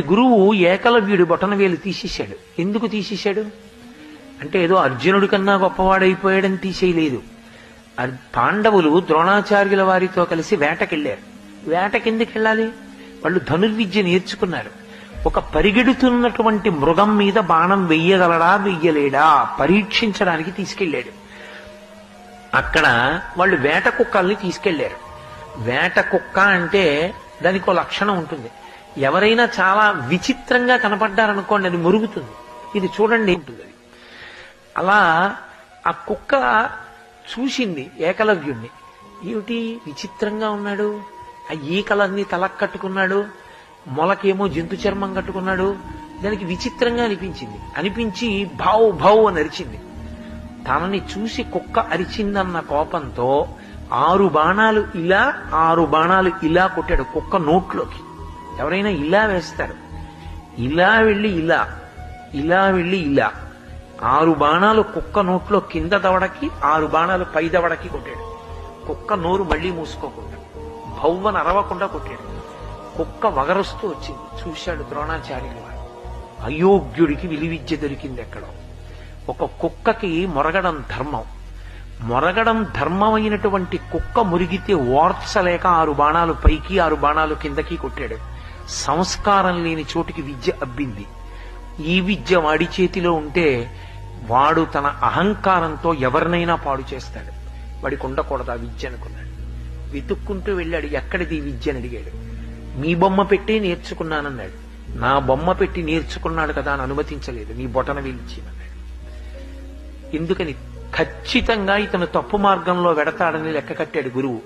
గురువు ఏకలవ్యుడి బొటనవేలు తీసేశాడు. ఎందుకు తీసేశాడు అంటే ఏదో అర్జునుడి కన్నా గొప్పవాడైపోయాడని తీసేయలేదు. పాండవులు ద్రోణాచార్యుల వారితో కలిసి వేటకెళ్లారు. వేటకెందుకు వెళ్ళాలి? వాళ్ళు ధనుర్విద్య నేర్చుకున్నారు. ఒక పరిగెడుతున్నటువంటి మృగం మీద బాణం వెయ్యగలడా వెయ్యలేడా పరీక్షించడానికి తీసుకెళ్లాడు. అక్కడ వాళ్ళు వేట కుక్కల్ని తీసుకెళ్లారు. వేట కుక్క అంటే దానికి ఒక లక్షణం ఉంటుంది. ఎవరైనా చాలా విచిత్రంగా కనపడ్డారనుకోండి, అది మురుగుతుంది. ఇది చూడండి ఉంటుంది. అది అలా ఆ కుక్క చూసింది ఏకలవ్యుణ్ణి. ఏమిటి విచిత్రంగా ఉన్నాడు, ఆ ఈకలన్నీ తలకు కట్టుకున్నాడు, మొలకేమో జంతు చర్మం కట్టుకున్నాడు. దానికి విచిత్రంగా అనిపించి భౌ భౌ అని అరిచింది. తనని చూసి కుక్క అరిచిందన్న కోపంతో 6 బాణాలు ఇలా 6 బాణాలు ఇలా కొట్టాడు కుక్క నోట్లోకి. ఎవరైనా ఇలా వేస్తారు, ఇలా వెళ్ళి ఇలా, ఇలా వెళ్ళి ఇలా. 6 బాణాలు కుక్క నోట్లో కింద దవడకి, 6 బాణాలు పై దవడకి కొట్టాడు. కుక్క నోరు మళ్లీ మూసుకోకుండా భౌవన అరవకుండా కొట్టాడు. కుక్క వగరుస్తూ వచ్చింది. చూశాడు ద్రోణాచార్యులు వారు. అయోగ్యుడికి విలువిద్య దొరికింది ఎక్కడో. ఒక కుక్కకి మొరగడం ధర్మం. మొరగడం ధర్మమైనటువంటి కుక్క మురిగితే ఓర్చలేక 6 బాణాలు పైకి 6 బాణాలు కిందకి కొట్టాడు. సంస్కారం లేని చోటికి విద్య అబ్బింది. ఈ విద్య వాడి చేతిలో ఉంటే వాడు తన అహంకారంతో ఎవరినైనా పాడు చేస్తాడు. వాడికి ఉండకూడదు ఆ విద్య అనుకున్నాడు. వెతుక్కుంటూ వెళ్ళాడు. ఎక్కడిది ఈ విద్య అని అడిగాడు. మీ బొమ్మ పెట్టి నేర్చుకున్నానన్నాడు. నా బొమ్మ పెట్టి నేర్చుకున్నాడు కదా అని అనుమతించలేదు. నీ బొటన వీల్చినన్నాడు. ఎందుకని? ఖచ్చితంగా ఇతను తప్పు మార్గంలో వెడతాడని లెక్క కట్టాడు గురువు.